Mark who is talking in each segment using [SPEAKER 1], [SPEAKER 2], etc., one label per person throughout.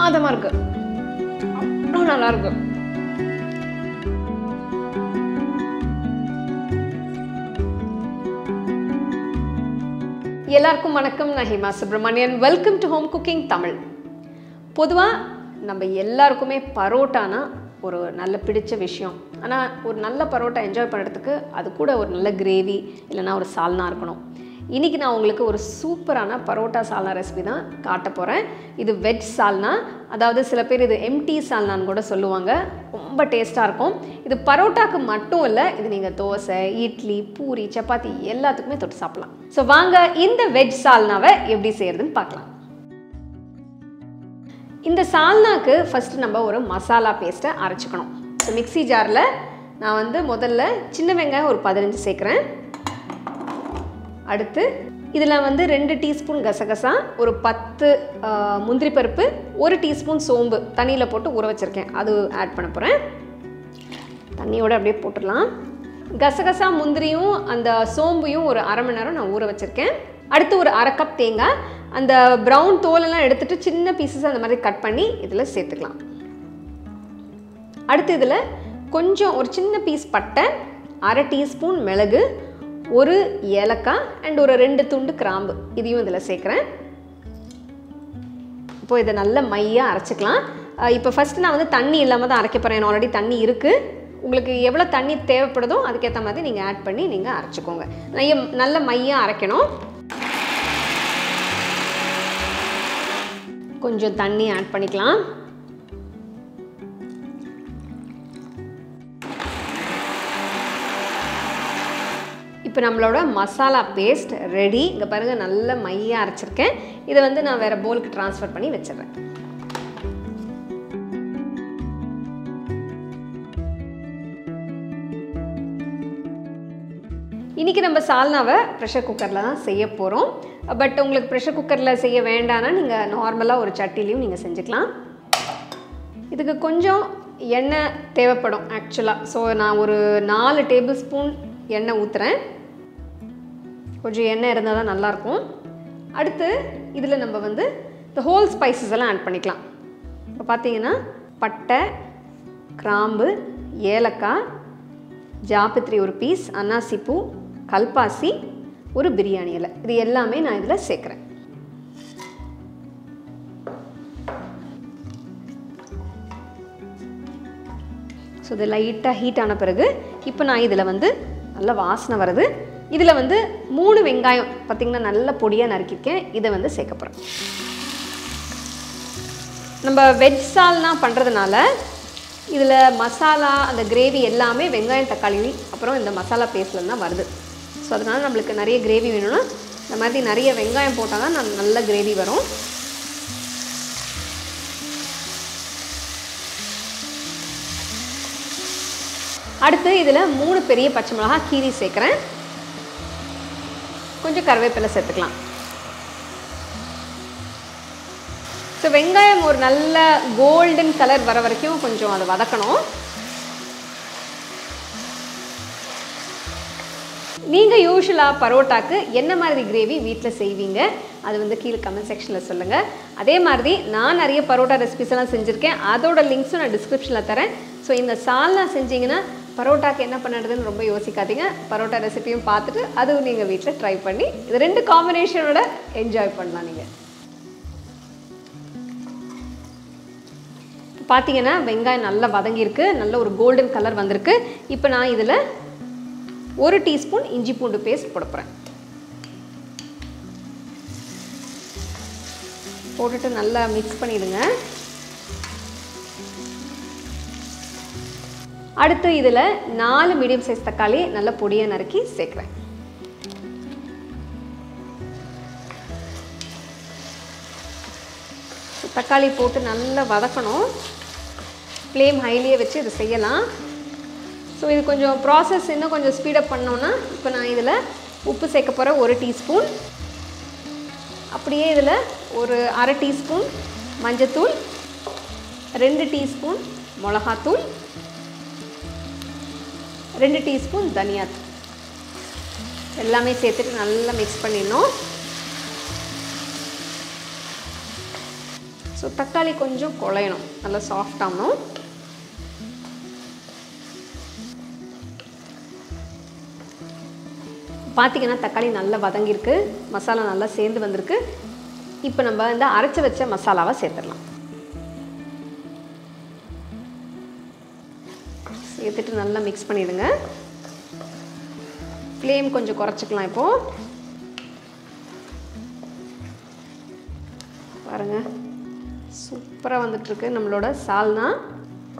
[SPEAKER 1] பிரமாதமாக இருக்குது. அவ்வளோ நல்லாயிருக்கு. எல்லாருக்கும் வணக்கம். நான் Hema Subramanian. Welcome to home cooking Tamil. பொதுவாக நம்ம எல்லாருக்குமே பரோட்டானா ஒரு நல்ல பிடிச்ச விஷயம். ஆனால் ஒரு நல்ல பரோட்டா என்ஜாய் பண்ணுறதுக்கு அது கூட ஒரு நல்ல கிரேவி இல்லைனா ஒரு சால்னா இருக்கணும். இன்றைக்கி நான் உங்களுக்கு ஒரு சூப்பரான பரோட்டா சால்னா ரெசிபி தான் காட்ட போகிறேன். இது வெஜ் சால்னா, அதாவது சில பேர் இது எம்டி சால்னான்னு கூட சொல்லுவாங்க. ரொம்ப டேஸ்ட்டாக இருக்கும். இது பரோட்டாக்கு மட்டும் இல்லை, இது நீங்கள் தோசை, இட்லி, பூரி, சப்பாத்தி எல்லாத்துக்குமே தொட்டு சாப்பிட்லாம். ஸோ வாங்க இந்த வெஜ் சால்னாவை எப்படி செய்கிறதுன்னு பார்க்கலாம். இந்த சால்னாக்கு ஃபஸ்ட்டு நம்ம ஒரு மசாலா பேஸ்ட்டை அரைச்சிக்கணும். ஸோ மிக்ஸி ஜாரில் நான் முதல்ல சின்ன வெங்காயம் ஒரு 15 சேர்க்குறேன். அடுத்து இதில் 2 டீஸ்பூன் கசகசா, ஒரு 10 முந்திரி பருப்பு, 1 டீஸ்பூன் சோம்பு தண்ணியில் போட்டு ஊற வச்சுருக்கேன், அது ஆட் பண்ண போகிறேன். தண்ணியோடு அப்படியே போட்டுடலாம். கசகசா முந்திரியும் அந்த சோம்பையும் ஒரு அரை மணி நேரம் நான் ஊற வச்சுருக்கேன். அடுத்து ஒரு அரை கப் தேங்காய், அந்த ப்ரௌன் தோலெல்லாம் எடுத்துகிட்டு சின்ன பீசஸ் அந்த மாதிரி கட் பண்ணி இதில் சேர்த்துக்கலாம். அடுத்து இதில் கொஞ்சம் ஒரு சின்ன பீஸ் பட்டை, அரை டீஸ்பூன் மிளகு, ஒரு ஏலக்காய் அண்ட் ஒரு 2 துண்டு கிராம்பு இதையும் இதில் சேர்க்குறேன். இப்போது இதை நல்ல மையாக அரைச்சிக்கலாம். இப்போ ஃபஸ்ட்டு நான் தண்ணி இல்லாமல் தான் அரைக்க போகிறேன். ஆல்ரெடி தண்ணி இருக்குது. உங்களுக்கு எவ்வளோ தண்ணி தேவைப்படுதோ அதுக்கேற்ற மாதிரி நீங்கள் ஆட் பண்ணி நீங்கள் அரைச்சிக்கோங்க. நல்ல மையாக அரைக்கணும். கொஞ்சம் தண்ணி ஆட் பண்ணிக்கலாம். இப்போ நம்மளோட மசாலா பேஸ்ட் ரெடி. இங்கே பாருங்கள், நல்ல மையாக அரைச்சிருக்கேன். இதை நான் வேறு பவுலுக்கு ட்ரான்ஸ்ஃபர் பண்ணி வச்சிடுறேன். இன்றைக்கி நம்ம சால்னாவை ப்ரெஷர் குக்கரில் தான் செய்ய போகிறோம். பட் உங்களுக்கு ப்ரெஷர் குக்கரில் செய்ய வேண்டாம்னா நீங்கள் நார்மலாக ஒரு சட்டிலையும் நீங்கள் செஞ்சுக்கலாம். இதுக்கு கொஞ்சம் எண்ணெய் தேவைப்படும் ஆக்சுவலாக. ஸோ நான் ஒரு 4 டேபிள் ஸ்பூன் எண்ணெய் ஊற்றுறேன். கொஞ்சம் எண்ணெய் இருந்தால் தான் நல்லாயிருக்கும். அடுத்து இதில் நம்ம இந்த ஹோல் ஸ்பைசஸ் எல்லாம் ஆட் பண்ணிக்கலாம். இப்போ பார்த்தீங்கன்னா பட்டை, கிராம்பு, ஏலக்காய், ஜாபித்ரி ஒரு பீஸ், அன்னாசிப்பூ, கல்பாசி, ஒரு பிரியாணி இலை, இது எல்லாமே நான் இதில் சேர்க்குறேன். ஸோ இது லைட்டாக ஹீட் ஆன பிறகு இப்போ நான் இதில் நல்ல வாசனை வருது. இதில் 3 வெங்காயம் பார்த்திங்கன்னா நல்ல பொடியாக நறுக்கியிருக்கேன், இதை சேர்க்க போகிறேன். நம்ம வெஜ் சால்னா பண்ணுறதுனால இதில் மசாலா அந்த கிரேவி எல்லாமே வெங்காயம், தக்காளி, அப்புறம் இந்த மசாலா பேஸ்ட்டில் தான் வருது. ஸோ அதனால் நம்மளுக்கு நிறைய கிரேவி வேணும்னா இந்த மாதிரி நிறைய வெங்காயம் போட்டால் தான் நல்ல கிரேவி வரும். அடுத்து இதில் 3 பெரிய பச்சை மிளகாய் கீரி சேர்க்குறேன். கொஞ்சம் கருவேப்பிலை சேர்த்துக்கலாம். ஸோ வெங்காயம் ஒரு நல்ல கோல்டன் கலர் வர வரைக்கும் கொஞ்சம் அதை வதக்கணும். நீங்கள் யூஷுவலாக பரோட்டாக்கு என்ன மாதிரி கிரேவி வீட்டில் செய்வீங்க, அது கீழே கமெண்ட் செக்ஷனில் சொல்லுங்கள். அதே மாதிரி நான் நிறைய பரோட்டா ரெசிபிஸ் எல்லாம் செஞ்சுருக்கேன், அதோட லிங்க்ஸும் நான் டிஸ்கிரிப்ஷனில் தரேன். ஸோ இந்த சால்னா செஞ்சிங்கன்னா பரோட்டாக்கு என்ன பண்ணுறதுன்னு ரொம்ப யோசிக்காதீங்க. பரோட்டா ரெசிபியும் பார்த்துட்டு அதுவும் நீங்கள் வீட்டில் ட்ரை பண்ணி இது 2 காம்பினேஷனோட என்ஜாய் பண்ணலாம். நீங்கள் பார்த்தீங்கன்னா வெங்காயம் நல்லா வதங்கியிருக்கு, நல்ல ஒரு கோல்டன் கலர் வந்திருக்கு. இப்போ நான் இதில் 1 டீஸ்பூன் இஞ்சி பூண்டு பேஸ்ட் போட போகிறேன். போட்டுட்டு நல்லா மிக்ஸ் பண்ணிடுங்க. அடுத்து இதில் 4 மீடியம் சைஸ் தக்காளி நல்ல பொடியாக நறுக்கி சேர்க்குறேன். தக்காளி போட்டு நல்லா வதக்கணும். ஃப்ளேம் ஹைலியே வச்சு இதை செய்யலாம். ஸோ இது கொஞ்சம் ப்ராசஸ் இன்னும் கொஞ்சம் ஸ்பீடப் பண்ணோன்னா இப்போ நான் இதில் உப்பு சேர்க்க போகிற 1 டீஸ்பூன், அப்படியே இதில் ஒரு அரை டீஸ்பூன் மஞ்சத்தூள், 2 டீஸ்பூன் மிளகாத்தூள், 2 டீஸ்பூன் தனியாத்தூள் எல்லாமே சேர்த்துட்டு நல்லா மிக்ஸ் பண்ணிடணும். ஸோ தக்காளி கொஞ்சம் குழையணும், நல்லா சாஃப்ட் ஆகணும். பார்த்தீங்கன்னா தக்காளி நல்லா வதங்கியிருக்கு, மசாலா நல்லா சேர்ந்து வந்திருக்கு. இப்போ நம்ம இந்த அரைச்சி வச்ச மசாலாவை சேர்த்துடலாம். சேர்த்துட்டு நல்லா மிக்ஸ் பண்ணிவிடுங்க. ஃப்ளேம் கொஞ்சம் குறைச்சிக்கலாம். இப்போது பாருங்கள், சூப்பராக வந்துட்டுருக்கு நம்மளோட சால்னா.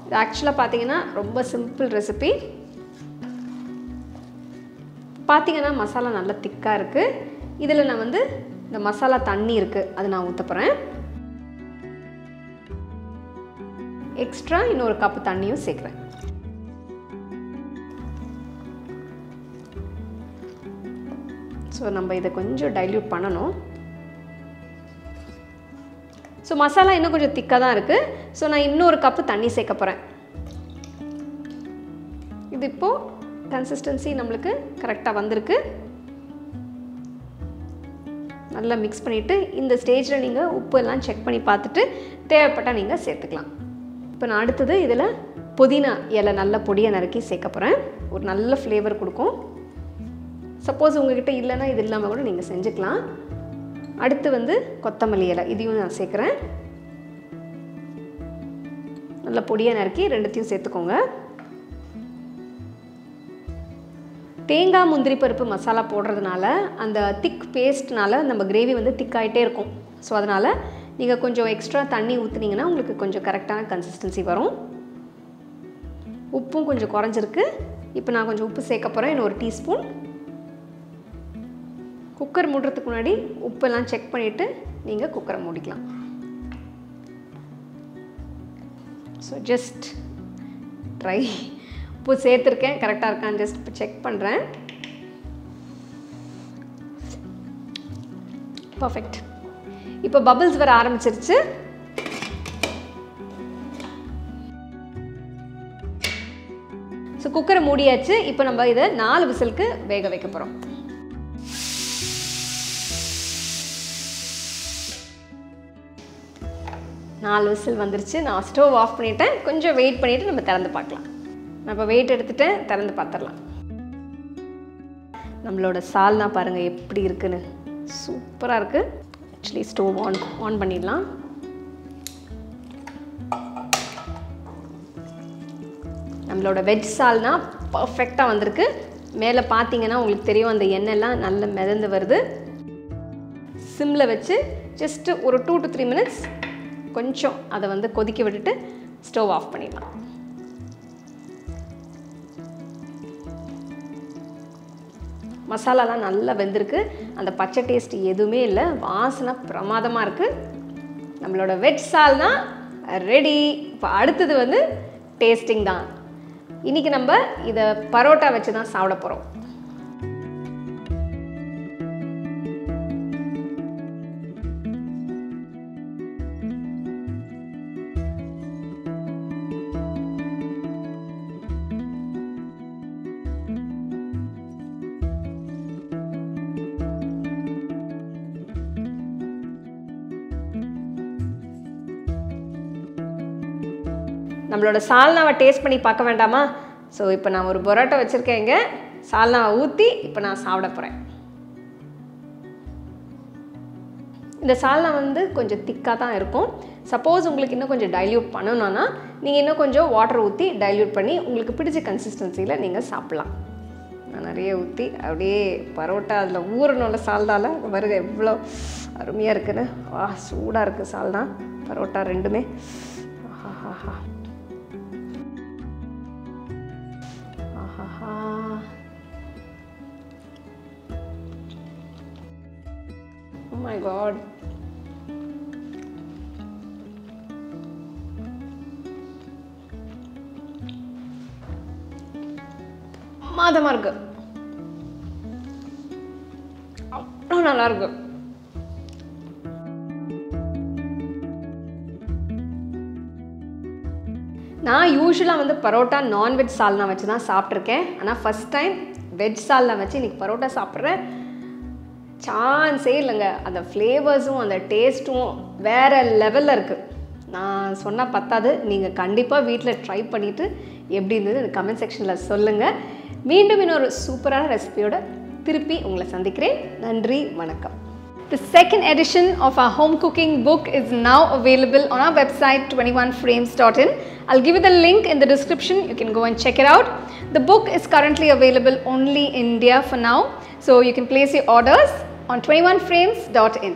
[SPEAKER 1] இது ஆக்சுவலாக பார்த்தீங்கன்னா ரொம்ப சிம்பிள் ரெசிபி. பார்த்தீங்கன்னா மசாலா நல்லா திக்காக இருக்குது. இதில் நான் வந்து இந்த மசாலா தண்ணி இருக்குது, அது நான் ஊற்ற போகிறேன். எக்ஸ்ட்ரா இன்னொரு கப்பு தண்ணியும் சேர்க்குறேன். ஸோ நம்ம இதை கொஞ்சம் டைல்யூட் பண்ணணும். ஸோ மசாலா இன்னும் கொஞ்சம் திக்காக தான் இருக்குது. ஸோ நான் இன்னொரு கப்பு தண்ணி சேர்க்க போகிறேன். இது இப்போது கன்சிஸ்டன்சி நம்மளுக்கு கரெக்டாக வந்திருக்கு. நல்லா மிக்ஸ் பண்ணிவிட்டு இந்த ஸ்டேஜில் நீங்கள் உப்பு எல்லாம் செக் பண்ணி பார்த்துட்டு தேவைப்பட்டால் நீங்கள் சேர்த்துக்கலாம். இப்போ நான் அடுத்தது இதில் புதினா இலை நல்ல பொடியை நறுக்கி சேர்க்க போகிறேன். ஒரு நல்ல ஃப்ளேவர் கொடுக்கும். சப்போஸ் உங்கள்கிட்ட இல்லைன்னா இது இல்லாமல் கூட நீங்கள் செஞ்சுக்கலாம். அடுத்து வந்து கொத்தமல்லி இலை, இதையும் நான் சேர்க்குறேன். நல்ல பொடியை நறுக்கி ரெண்டுத்தையும் சேர்த்துக்கோங்க. தேங்காய் முந்திரி பருப்பு மசாலா போடுறதுனால அந்த திக் பேஸ்ட்னால நம்ம கிரேவி வந்து திக்காயிட்டே இருக்கும். ஸோ அதனால் நீங்கள் கொஞ்சம் எக்ஸ்ட்ரா தண்ணி ஊற்றுனீங்கன்னா உங்களுக்கு கொஞ்சம் கரெக்டான கன்சிஸ்டன்சி வரும். உப்பும் கொஞ்சம் குறைஞ்சிருக்கு. இப்போ நான் கொஞ்சம் உப்பு சேர்க்க போகிறேன், இன்னொரு டீஸ்பூன். குக்கர் மூடுறதுக்கு முன்னாடி உப்பெல்லாம் செக் பண்ணிவிட்டு நீங்கள் குக்கரை மூடிக்கலாம். ஸோ ஜஸ்ட் ட்ரை, உப்பு சேர்த்துருக்கேன் கரெக்டாக இருக்கான்னு ஜஸ்ட் இப்போ செக் பண்ணுறேன். பர்ஃபெக்ட். இப்போ பபிள்ஸ் வர ஆரம்பிச்சிருச்சு. ஸோ குக்கரை மூடியாச்சு. இப்போ நம்ம இதை 4 விசிலுக்கு வேக வைக்க போகிறோம். நாலு விசில் வந்துருச்சு. நான் ஸ்டவ் ஆஃப் பண்ணிவிட்டேன். கொஞ்சம் வெயிட் பண்ணிவிட்டு நம்ம திறந்து பார்க்கலாம். நான் இப்போ வெயிட் எடுத்துகிட்டேன், திறந்து பார்த்துடலாம். நம்மளோட சால்னா பாருங்கள் எப்படி இருக்குன்னு, சூப்பராக இருக்குது. ஆக்சுவலி ஸ்டவ் ஆன் பண்ணிடலாம். நம்மளோட வெஜ் சால்னா பர்ஃபெக்டாக வந்திருக்கு. மேலே பார்த்தீங்கன்னா உங்களுக்கு தெரியும், அந்த எண்ணெய்லாம் நல்ல மிதந்து வருது. சிம்மில் வச்சு ஜஸ்ட்டு ஒரு 2 to 3 minutes கொஞ்சம் அதை வந்து கொதிக்க விட்டுட்டு ஸ்டவ் ஆஃப் பண்ணிடலாம். மசாலாலாம் நல்லா வெந்திருக்கு. அந்த பச்சை டேஸ்ட் எதுவுமே இல்லை, வாசனை பிரமாதமாக இருக்குது. நம்மளோட வெஜ் சால்னா ரெடி. இப்போ அடுத்தது வந்து டேஸ்டிங் தான். இன்றைக்கி நம்ம இதை பரோட்டா வச்சு தான் சாப்பிட போகிறோம். நம்மளோட சால்னாவை டேஸ்ட் பண்ணி பார்க்க வேண்டாமா? ஸோ இப்போ நான் ஒரு பரோட்டா வச்சுருக்கேங்க, சால்னாவை ஊற்றி இப்போ நான் சாப்பிட போகிறேன். இந்த சால்னா வந்து கொஞ்சம் திக்காக தான் இருக்கும். சப்போஸ் உங்களுக்கு இன்னும் கொஞ்சம் டைல்யூட் பண்ணணும்னா நீங்கள் இன்னும் கொஞ்சம் வாட்டர் ஊற்றி டைல்யூட் பண்ணி உங்களுக்கு பிடிச்ச கன்சிஸ்டன்சியில் நீங்கள் சாப்பிட்லாம். நான் நிறைய ஊற்றி அப்படியே பரோட்டா அதில் ஊறணும்ல சால்னால, வருக எவ்வளோ அருமையாக இருக்குன்னு. சூடாக இருக்குது சால்னா பரோட்டா ரெண்டுமே. ஆஹா Oh my god. மாதமா இருக்கு, அவ்வளோ நல்லா இருக்கு. நான் யூஸ்வலாக வந்து பரோட்டா நான்வெஜ் சால்னா வச்சு தான் சாப்பிட்ருக்கேன். ஆனால் ஃபஸ்ட் டைம் வெஜ் சால்னா வச்சு இன்றைக்கி பரோட்டா சாப்பிட்றேன். சான்ஸே இல்லைங்க. அந்த ஃப்ளேவர்ஸும் அந்த டேஸ்ட்டும் வேறு லெவலில் இருக்குது. நான் சொன்னால் பத்தாது, நீங்கள் கண்டிப்பாக வீட்டில் ட்ரை பண்ணிவிட்டு எப்படி இருந்தது கமெண்ட் செக்ஷனில் சொல்லுங்கள். மீண்டும் இன்னொரு சூப்பரான ரெசிபியோட திருப்பி உங்களை சந்திக்கிறேன். நன்றி, வணக்கம். The second edition of our home cooking book is now available on our website 21frames.in. I'll give you the link in the description. You can go and check it out. The book is currently available only in India for now, so you can place your orders on 21frames.in.